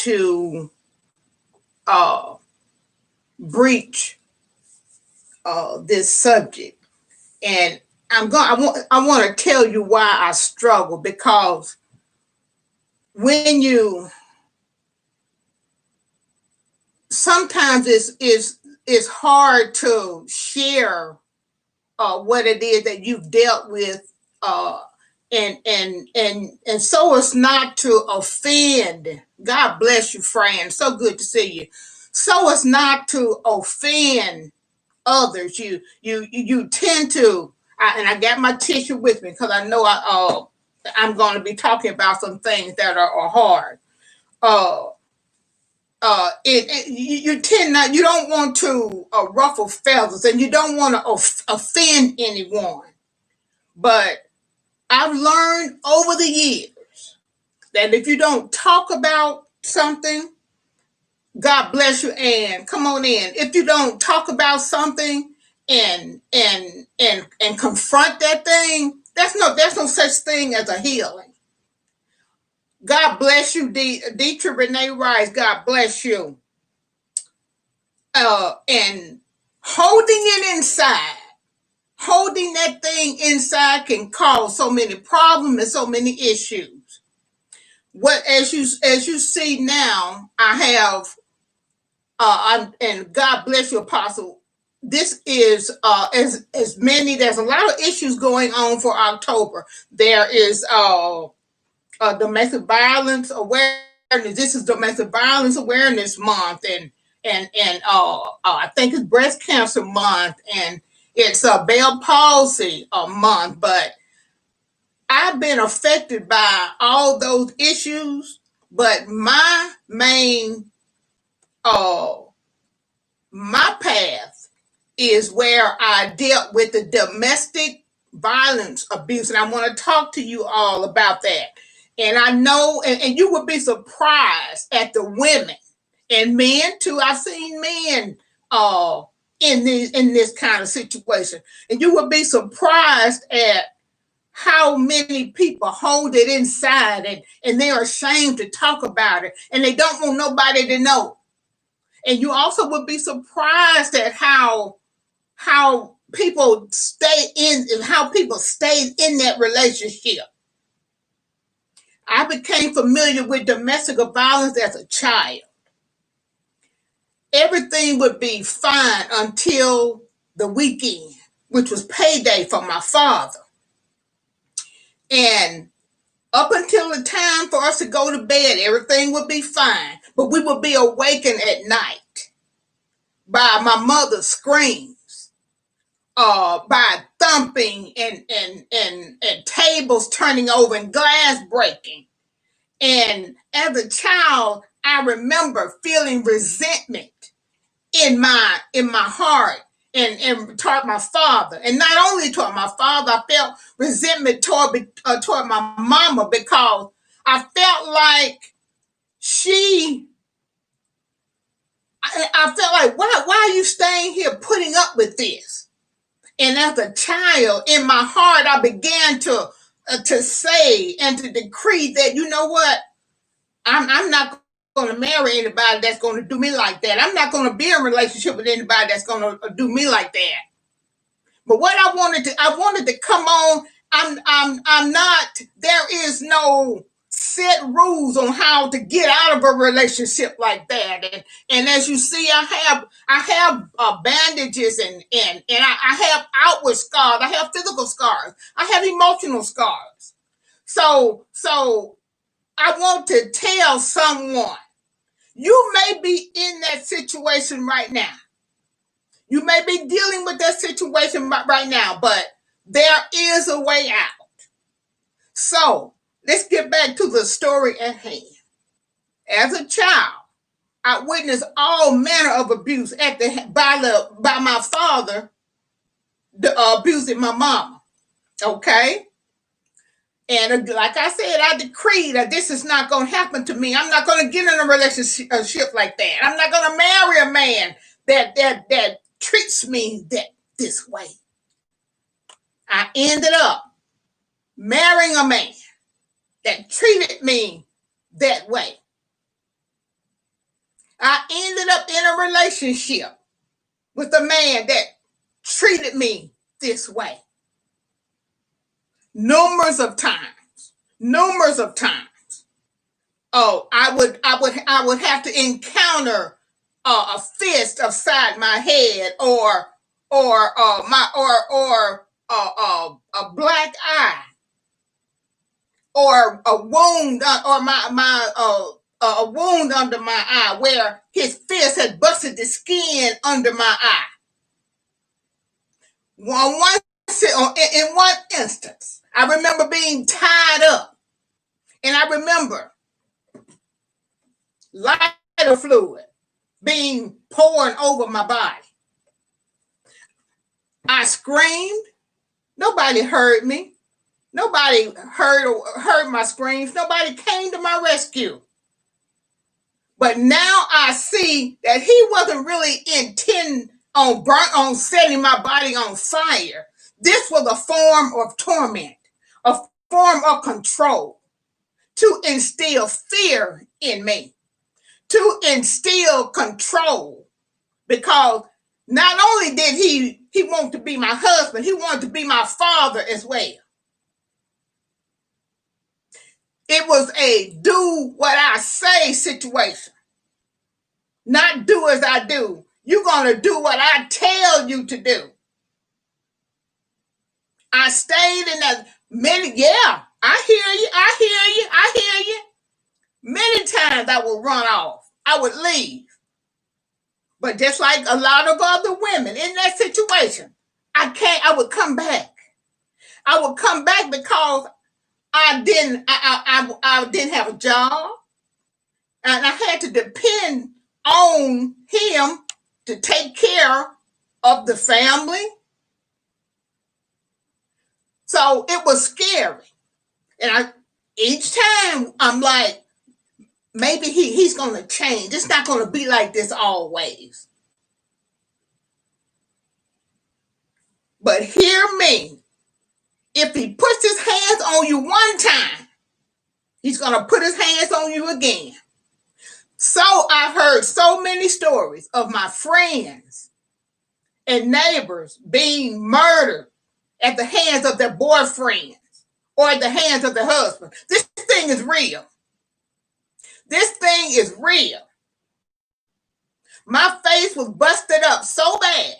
to uh, breach this subject, and I want to tell you why I struggle, because when you sometimes it's hard to share what it is that you've dealt with, uh, and so as not to offend. God bless you, friend. So good to see you. So as not to offend others, you tend to. And I got my tissue with me because I know I'm going to be talking about some things that are hard. Uh, you tend not, you don't want to ruffle feathers, and you don't want to offend anyone. But I've learned over the years that if you don't talk about something, God bless you, and come on in. If you don't talk about something and confront that thing, there's no such thing as a healing. God bless you, Dietrich Renee Rice. God bless you. And holding it inside, holding that thing inside can cause so many problems and so many issues. What as you see now, I have and God bless you, Apostle. This is as many. There's a lot of issues going on for October. There is domestic violence awareness. This is Domestic Violence Awareness Month, and I think it's Breast Cancer Month, and it's Bell Palsy Month. But I've been affected by all those issues. But uh, my path is where I dealt with the domestic violence abuse, and I want to talk to you all about that. And I know, and you would be surprised at the women and men too. I've seen men in this kind of situation, and you would be surprised at how many people hold it inside, and they're ashamed to talk about it, and they don't want nobody to know. And you also would be surprised at how people stay in and how people stay in that relationship. I became familiar with domestic violence as a child. Everything would be fine until the weekend, which was payday for my father. And up until the time for us to go to bed, everything would be fine. But we would be awakened at night by my mother's screams, by thumping and tables turning over and glass breaking. And as a child, I remember feeling resentment in my heart, and toward my father. And not only toward my father, I felt resentment toward my mama, because I felt like she I felt like, why are you staying here putting up with this? And as a child, in my heart, I began to say and to decree that, you know what, I'm not going to marry anybody that's going to do me like that. I'm not going to be in a relationship with anybody that's going to do me like that. But what I wanted to come on. I'm not. There is no set rules on how to get out of a relationship like that. And as you see, I have bandages, and I have outward scars. I have physical scars. I have emotional scars. So I want to tell someone, you may be in that situation right now. You may be dealing with that situation right now, but there is a way out. So let's get back to the story at hand. As a child, I witnessed all manner of abuse by my father, abusing my mama. Okay. And like I said, I decreed that this is not going to happen to me. I'm not going to get in a relationship like that. I'm not going to marry a man that treats me this way. I ended up marrying a man that treated me that way. I ended up in a relationship with a man that treated me this way. Numerous of times. Numerous of times. Oh, I would have to encounter a fist upside my head, or a black eye, or a wound, or a wound under my eye where his fist had busted the skin under my eye. In one instance, I remember being tied up, and I remember lighter fluid being poured over my body. I screamed. Nobody heard me. Nobody heard my screams. Nobody came to my rescue. But now I see that he wasn't really intent on setting my body on fire. This was a form of torment, a form of control, to instill fear in me, to instill control, because not only did he want to be my husband, he wanted to be my father as well. It was a do what I say situation, not do as I do. You're going to do what I tell you to do. I stayed in that yeah, I hear you. Many times I would run off. I would leave. But just like a lot of other women in that situation, I would come back. I would come back because I didn't have a job, and I had to depend on him to take care of the family. So it was scary. And each time I'm like, maybe he's going to change. It's not going to be like this always. But hear me. If he puts his hands on you one time, he's going to put his hands on you again. So I've heard so many stories of my friends and neighbors being murdered at the hands of their boyfriends or at the hands of their husband. This thing is real. This thing is real. My face was busted up so bad.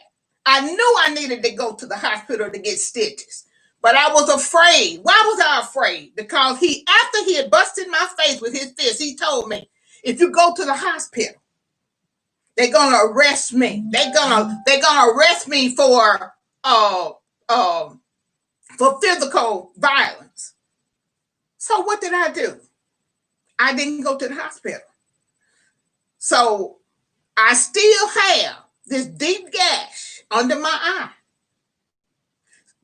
I knew I needed to go to the hospital to get stitches. But I was afraid. Why was I afraid? Because after he had busted my face with his fist, he told me, if you go to the hospital, they're gonna arrest me. They're gonna arrest me for physical violence. So what did I do? I didn't go to the hospital. So I still have this deep gash under my eye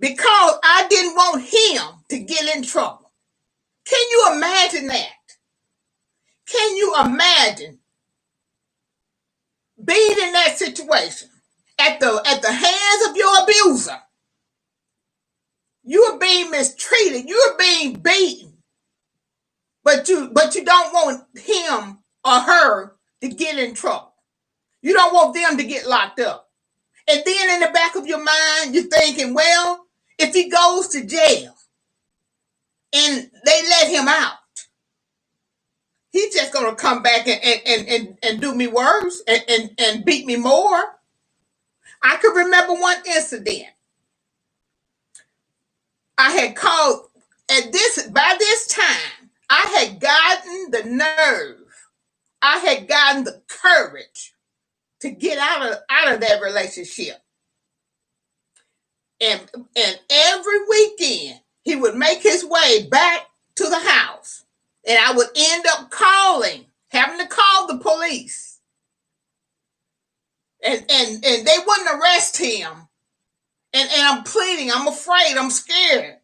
because I didn't want him to get in trouble. Can you imagine that? Can you imagine being in that situation at the hands of your abuser? You are being mistreated. You are being beaten, but you don't want him or her to get in trouble. You don't want them to get locked up. And then in the back of your mind, you're thinking, well, if he goes to jail and they let him out, he's just going to come back and do me worse and beat me more. I could remember one incident. I had called by this time, I had gotten the nerve. I had gotten the courage to get out of that relationship. And every weekend he would make his way back to the house, and I would end up having to call the police, and they wouldn't arrest him. And I'm pleading, I'm afraid, I'm scared.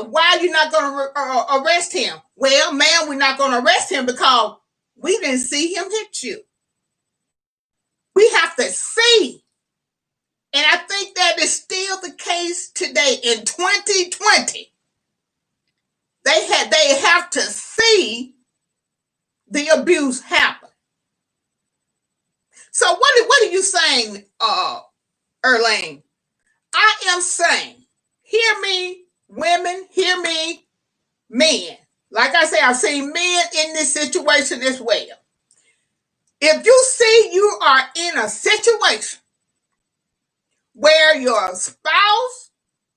Why are you not going to arrest him? Well, ma'am, we're not going to arrest him because we didn't see him hit you. We have to see. And I think that is still the case today in 2020. They have to see the abuse happen. So what are you saying, Erlene? I am saying, hear me, women, hear me, men. Like I say, I've seen men in this situation as well. If you see you are in a situation where your spouse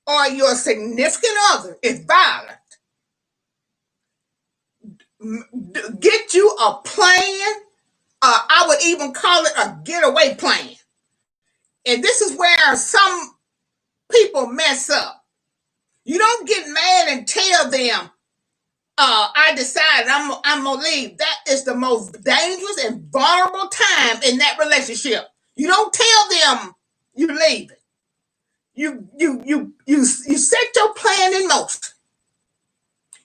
or your significant other is violent, get you a plan. I would even call it a getaway plan. And this is where some people mess up. You don't get mad and tell them, I decided I'm gonna leave. That is the most dangerous and vulnerable time in that relationship. You don't tell them you leave it. You set your plan in motion.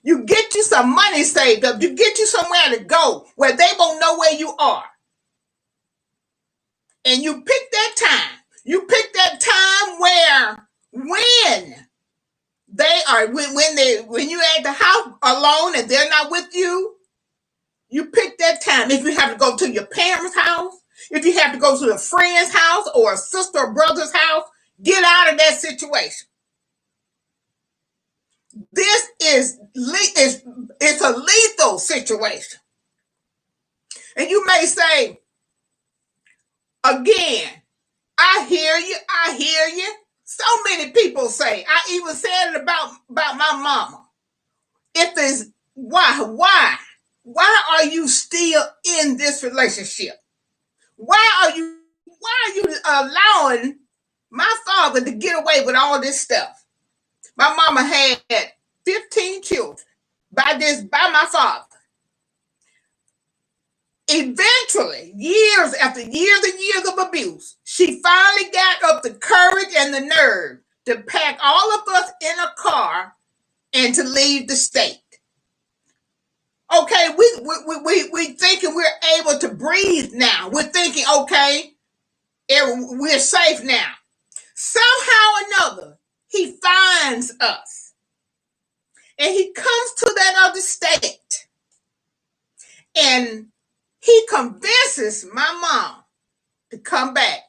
You get you some money saved up. You get you somewhere to go where they won't know where you are. And you pick that time. You pick that time where when they are when you're at the house alone and they're not with you, you pick that time. If you have to go to your parents' house, if you have to go to a friend's house or a sister or brother's house, get out of that situation. This is it's a lethal situation. And you may say, again, I hear you, I hear you. So many people say, I even said it about my mama. If it's why are you still in this relationship? Why are you allowing my father to get away with all this stuff? My mama had 15 children by my father. Eventually, years after years and years of abuse, she finally got up the courage and the nerve to pack all of us in a car and to leave the state. Okay, we thinking we're able to breathe now. We're thinking, okay, we're safe now. Somehow or another, he finds us. And he comes to that other state. And he convinces my mom to come back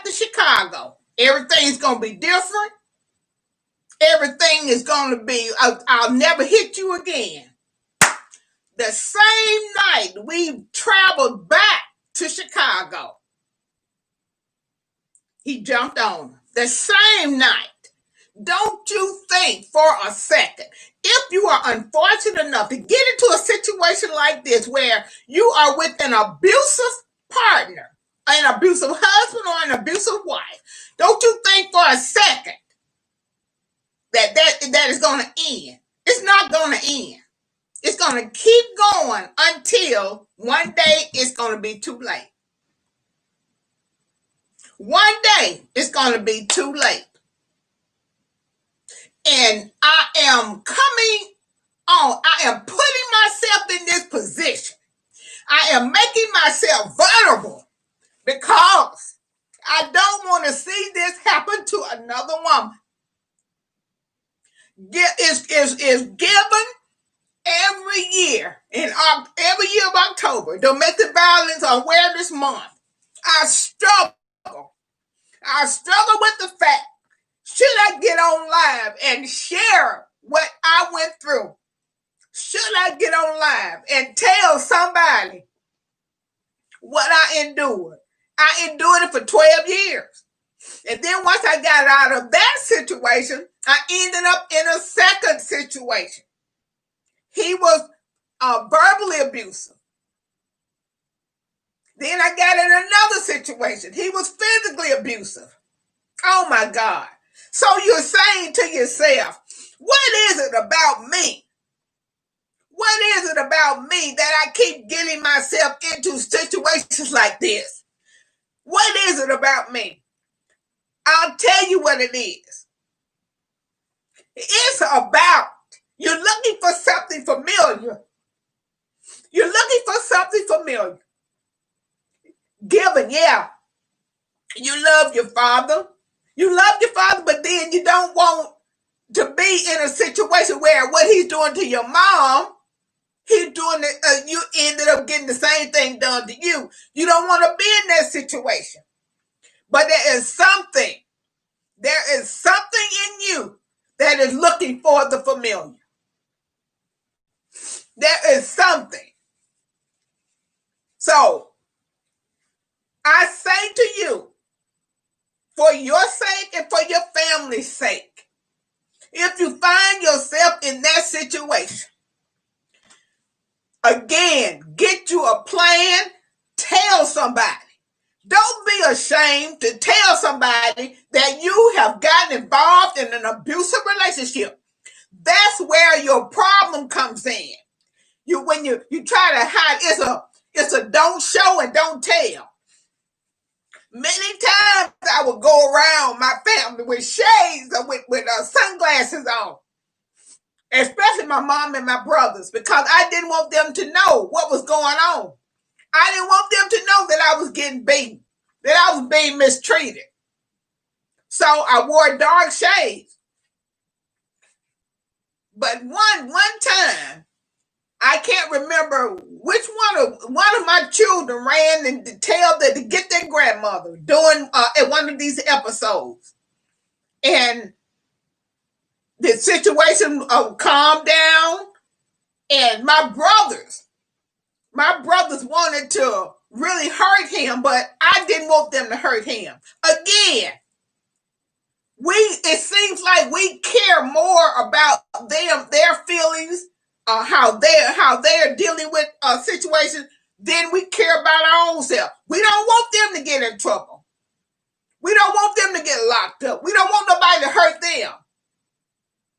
to Chicago. Everything's going to be different. Everything is going to be, I'll never hit you again. The same night we traveled back to Chicago, he jumped on her. The same night. Don't you think for a second, if you are unfortunate enough to get into a situation like this where you are with an abusive partner, an abusive husband or an abusive wife, don't you think for a second that is going to end? It's not going to end. It's going to keep going until one day it's going to be too late. One day it's going to be too late. And I am coming on. I am putting myself in this position. I am making myself vulnerable because I don't want to see this happen to another woman. Is given every year every year of October, Domestic Violence Awareness Month. I struggle with the fact, should I get on live and share what I went through? Should I get on live and tell somebody what I endured? I endured it for 12 years. And then once I got out of that situation, I ended up in a second situation. He was verbally abusive. Then I got in another situation. He was physically abusive. Oh my God. So you're saying to yourself, what is it about me? What is it about me that I keep getting myself into situations like this? What is it about me? I'll tell you what it is. It's about you're looking for something familiar. You're looking for something familiar. Given, yeah. You love your father. You love your father, but then you don't want to be in a situation where what he's doing to your mom, He's doing it. You ended up getting the same thing done to you. You don't want to be in that situation. But there is something. There is something in you that is looking for the familiar. There is something. So I say to you, for your sake and for your family's sake, if you find yourself in that situation, again, get you a plan, tell somebody. Don't be ashamed to tell somebody that you have gotten involved in an abusive relationship. That's where your problem comes in. When you try to hide, it's a don't show and don't tell. Many times I would go around my family with shades or with sunglasses on, especially my mom and my brothers, because I didn't want them to know what was going on. I didn't want them to know that I was getting beaten, that I was being mistreated. So I wore dark shades. But one time, I can't remember which one of my children ran and to get their grandmother during at one of these episodes, and the situation calmed down, and my brothers wanted to really hurt him, but I didn't want them to hurt him. Again, it seems like we care more about their feelings, how they're dealing with a situation, than we care about our own self. We don't want them to get in trouble. We don't want them to get locked up. We don't want nobody to hurt them.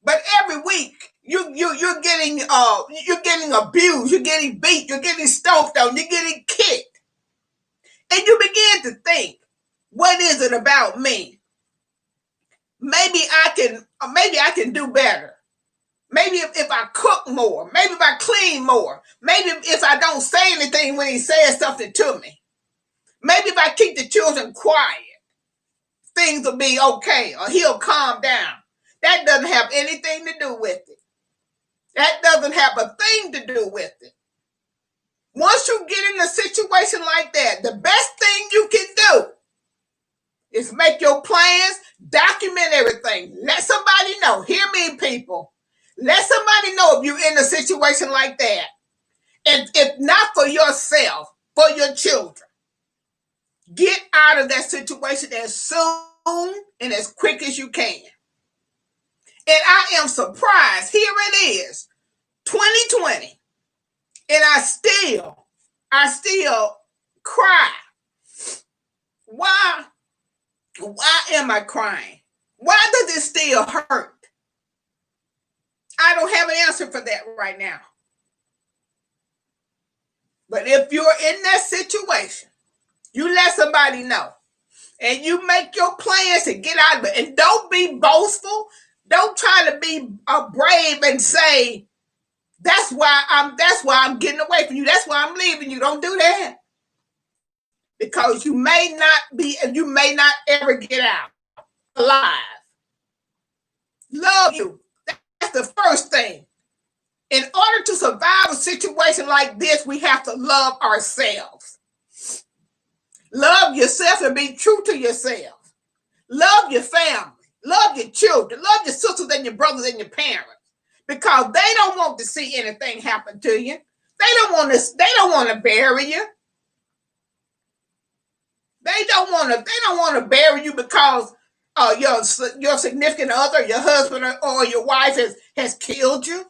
But every week you're getting abused, you're getting beat, you're getting stomped on, you're getting kicked, and you begin to think, what is it about me? Maybe I can do better. Maybe if I cook more, maybe if I clean more, maybe if I don't say anything when he says something to me, maybe if I keep the children quiet, things will be okay, or he'll calm down. That doesn't have anything to do with it. That doesn't have a thing to do with it. Once you get in a situation like that, the best thing you can do is make your plans, document everything. Let somebody know. Hear me, people. Let somebody know if you're in a situation like that. And if not for yourself, for your children, get out of that situation as soon and as quick as you can. And I am surprised. Here it is, 2020, and I still cry. Why am I crying? Why does it still hurt? I don't have an answer for that right now. But if you're in that situation, you let somebody know. And you make your plans to get out of it. And don't be boastful. Don't try to be brave and say, that's why I'm getting away from you. That's why I'm leaving you. Don't do that. Because you may not ever get out alive. Love you. That's the first thing. In order to survive a situation like this, we have to love ourselves. Love yourself and be true to yourself. Love your family. Love your children. Love your sisters and your brothers and your parents. Because they don't want to see anything happen to you. They don't want to bury you. They don't want to bury you because your significant other, your husband or your wife has killed you.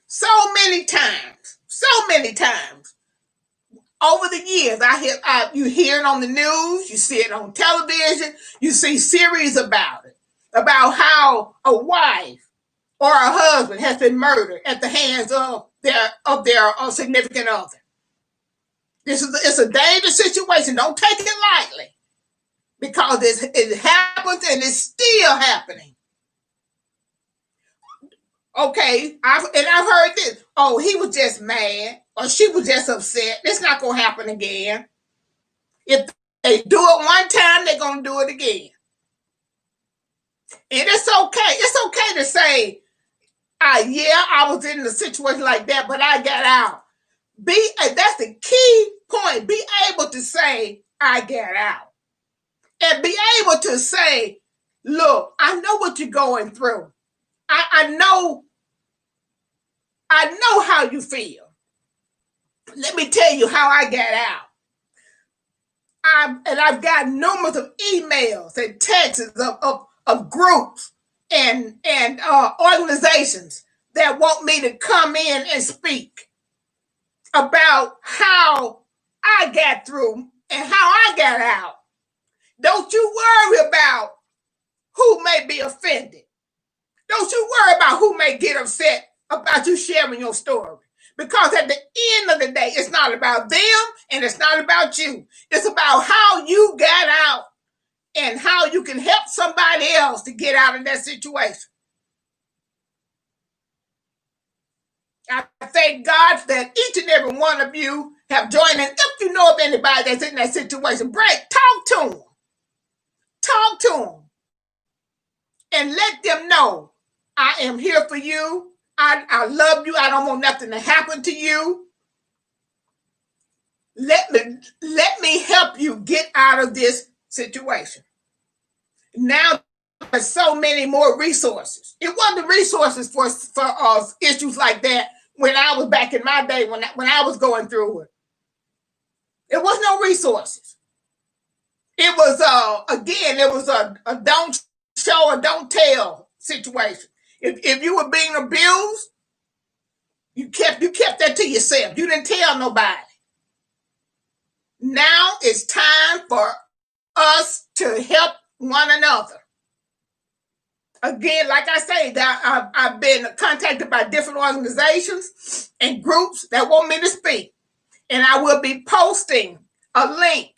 So many times over the years, you hear it on the news, you see it on television, you see series about it, about how a wife or a husband has been murdered at the hands of their significant other. It's a dangerous situation. Don't take it lightly, because it happens and it's still happening. Okay, I've heard this. Oh, he was just mad, or she was just upset. It's not gonna happen again. If they do it one time, they're gonna do it again. And it's okay. It's okay to say, I was in a situation like that, but I got out. That's the key point. Be able to say, I got out. And be able to say, look, I know what you're going through. I know how you feel. Let me tell you how I got out. I've got numerous of emails and texts of groups and organizations that want me to come in and speak about how I got through and how I got out. Don't you worry about who may be offended. Don't you worry about who may get upset about you sharing your story. Because at the end of the day, it's not about them and it's not about you. It's about how you got out and how you can help somebody else to get out of that situation. I thank God that each and every one of you have joined in. If you know of anybody that's in that situation, talk to them. Talk to them. And let them know I am here for you. I love you. I don't want nothing to happen to you. Let me help you get out of this situation. Now there's so many more resources. It wasn't resources for issues like that when I was back in my day when I was going through it. There was no resources. It was a don't show or don't tell situation. If you were being abused, you kept that to yourself. You didn't tell nobody. Now it's time for us to help one another. Again, like I say, that I've been contacted by different organizations and groups that want me to speak, and I will be posting a link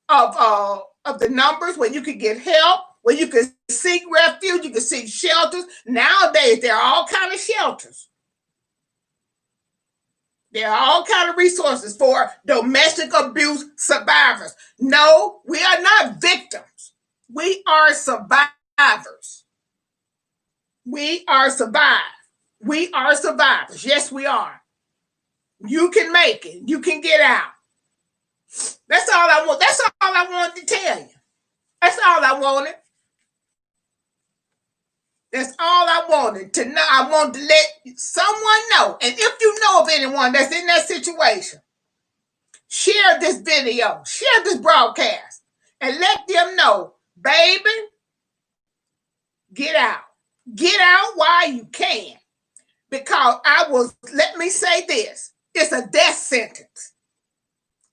of the numbers where you can get help, where you can seek refuge, you can seek shelters. Nowadays, there are all kinds of shelters. There are all kinds of resources for domestic abuse survivors. No, we are not victims. We are survivors. We are survivors. We are survivors. Yes, we are. You can make it. You can get out. That's all I want. That's all I wanted to tell you. That's all I wanted. That's all I wanted to know. I wanted to let someone know. And if you know of anyone that's in that situation, share this video, share this broadcast, and let them know, baby, get out. Get out while you can. Because let me say this, it's a death sentence.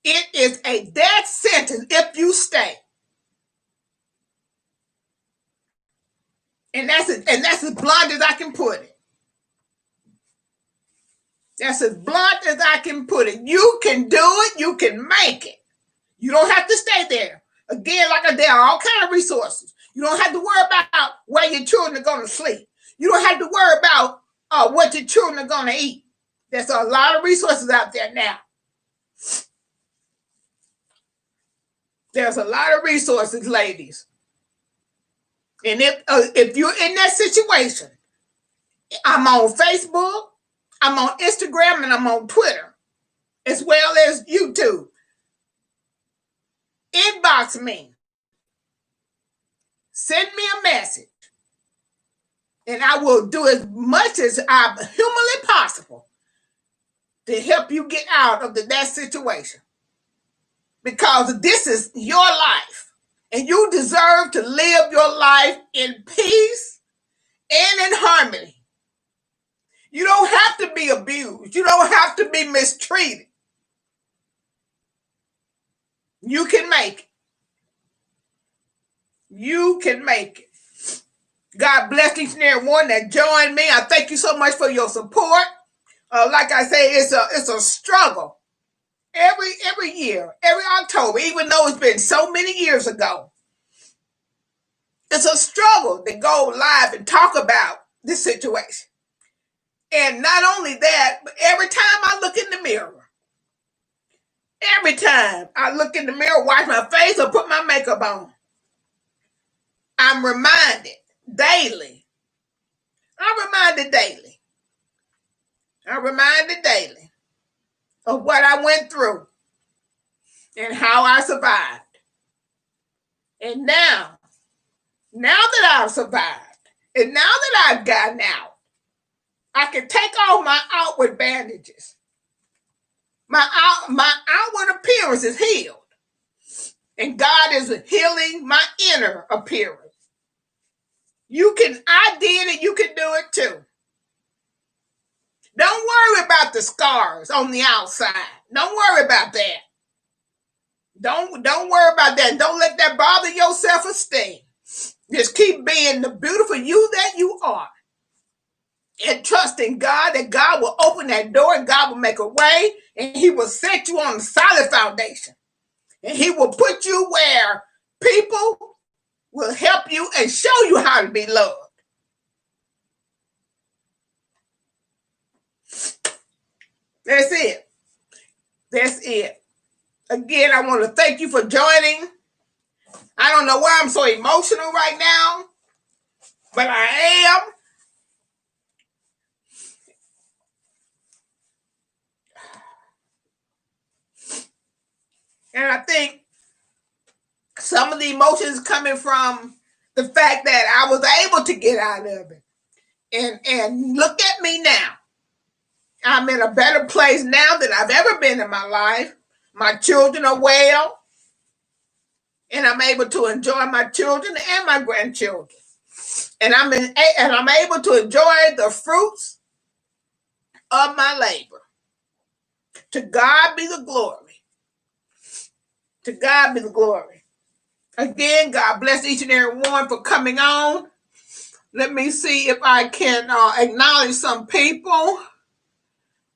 It is a death sentence if you stay. And that's as blunt as I can put it. That's as blunt as I can put it. You can do it. You can make it. You don't have to stay there. Again, there are all kinds of resources. You don't have to worry about where your children are going to sleep. You don't have to worry about what your children are going to eat. There's a lot of resources out there now. There's a lot of resources, ladies. And if you're in that situation, I'm on Facebook, I'm on Instagram, and I'm on Twitter, as well as YouTube. Inbox me. Send me a message. And I will do as much as I'm humanly possible to help you get out of that situation. Because this is your life. And you deserve to live your life in peace and in harmony. You don't have to be abused. You don't have to be mistreated. You can make it. You can make it. God bless each and every one that joined me. I thank you so much for your support. Like I say, it's a struggle. Every year, every October, even though it's been so many years ago, it's a struggle to go live and talk about this situation. And not only that, but every time I look in the mirror, wash my face or put my makeup on, I'm reminded daily I'm reminded daily. I'm reminded daily of what I went through and how I survived. And now that I've survived, and now that I've gotten out, I can take off my outward bandages. My outward appearance is healed. And God is healing my inner appearance. I did it, you can do it too. Don't worry about the scars on the outside. Don't worry about that. Don't worry about that. Don't let that bother your self-esteem. Just keep being the beautiful you that you are. And trust in God that God will open that door and God will make a way and he will set you on a solid foundation. And he will put you where people will help you and show you how to be loved. That's it. That's it. Again, I want to thank you for joining. I don't know why I'm so emotional right now, but I am. And I think some of the emotions coming from the fact that I was able to get out of it. And look at me now. I'm in a better place now than I've ever been in my life. My children are well. And I'm able to enjoy my children and my grandchildren. And I'm able to enjoy the fruits of my labor. To God be the glory. To God be the glory. Again, God bless each and every one for coming on. Let me see if I can acknowledge some people.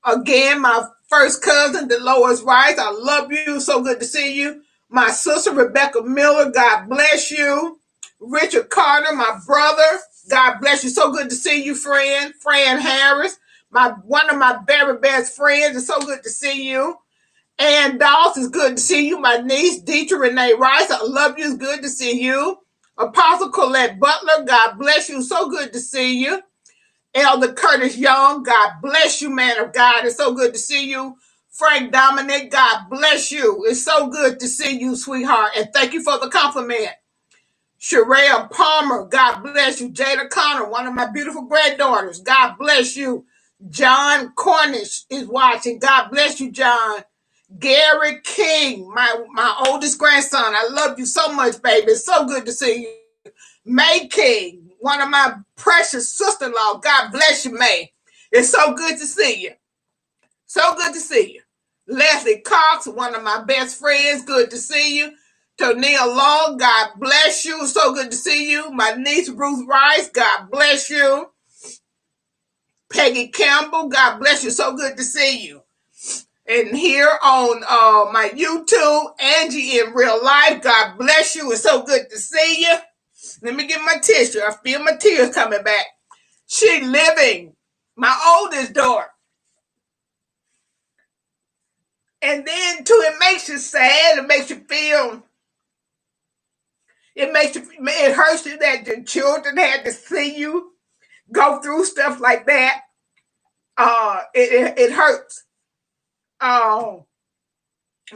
Again, my first cousin, Dolores Rice, I love you. So good to see you. My sister, Rebecca Miller, God bless you. Richard Carter, my brother, God bless you. So good to see you, friend. Fran Harris, one of my very best friends. It's so good to see you. Ann Doss, it's good to see you. My niece, Deetra Renee Rice, I love you. It's good to see you. Apostle Colette Butler, God bless you. So good to see you. Elder Curtis Young, God bless you, man of God. It's so good to see you. Frank Dominic, God bless you. It's so good to see you, sweetheart. And thank you for the compliment. Sherelle Palmer, God bless you. Jada Connor, one of my beautiful granddaughters, God bless you. John Cornish is watching. God bless you, John. Gary King, my oldest grandson. I love you so much, baby. It's so good to see you. May King, one of my precious sister-in-law. God bless you, May. It's so good to see you. So good to see you. Leslie Cox, one of my best friends. Good to see you. Tonia Long, God bless you. So good to see you. My niece, Ruth Rice, God bless you. Peggy Campbell, God bless you. So good to see you. And here on my YouTube, Angie in Real Life, God bless you. It's so good to see you. Let me get my tissue. I feel my tears coming back. She living, my oldest daughter. And then too, it makes you sad. It makes you feel, it hurts you that your children had to see you go through stuff like that. It hurts. Let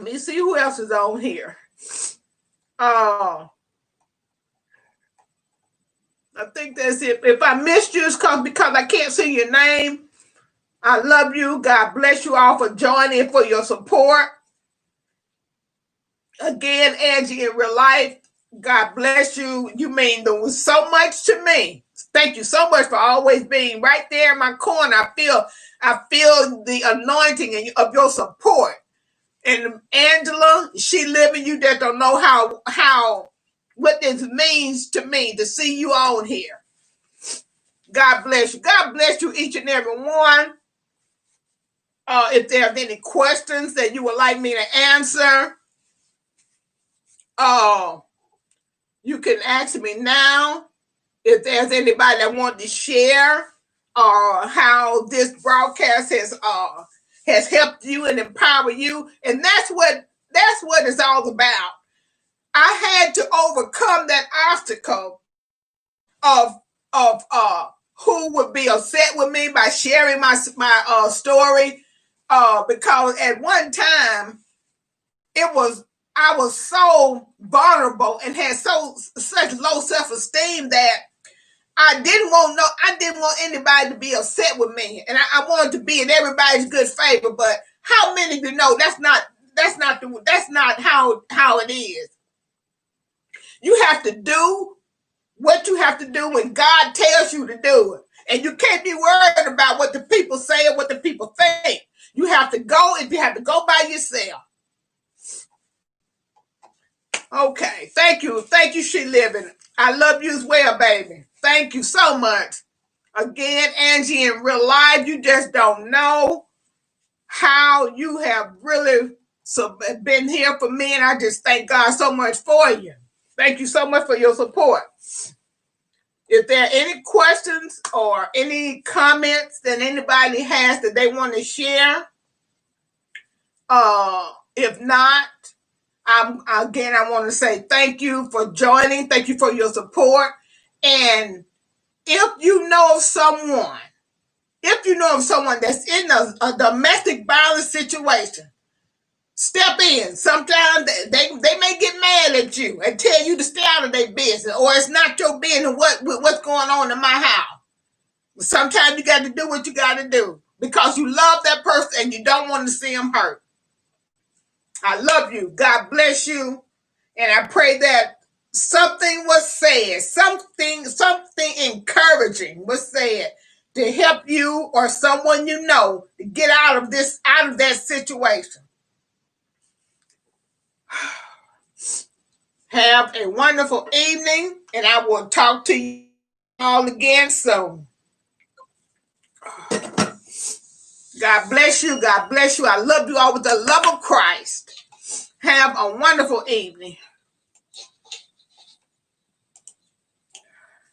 me see who else is on here. I think that's it. If I missed you, it's because I can't see your name. I love you. God bless you all for joining, for your support. Again, Angie in Real Life, God bless you. You mean so much to me. Thank you so much for always being right there in my corner. I feel the anointing of your support. And Angela, she living, you that don't know what this means to me to see you on here. God bless you. God bless you, each and every one. If there's any questions that you would like me to answer, you can ask me now. If there's anybody that wants to share how this broadcast has helped you and empowered you, and that's what it's all about. I had to overcome that obstacle of who would be upset with me by sharing my story, because at one time I was so vulnerable and had such low self-esteem that I didn't want anybody to be upset with me, and I wanted to be in everybody's good favor. But how many of you know that's not how it is? You have to do what you have to do when God tells you to do it. And you can't be worried about what the people say or what the people think. You have to go, if you have to go by yourself. Okay. Thank you. Thank you, She Living. I love you as well, baby. Thank you so much. Again, Angie, in real life, you just don't know how you have really been here for me. And I just thank God so much for you. Thank you so much for your support. If there are any questions or any comments that anybody has that they want to share, if not, I want to say thank you for joining. Thank you for your support. And if you know of someone that's in a domestic violence situation, step in. Sometimes they may get mad at you and tell you to stay out of their business, or it's not your business what's going on in my house. Sometimes you got to do what you got to do because you love that person and you don't want to see them hurt. I love you. God bless you. And I pray that something was said, something encouraging was said to help you or someone you know to get out of that situation. Have a wonderful evening, and I will talk to you all again soon. God bless you. God bless you. I love you all with the love of Christ. Have a wonderful evening.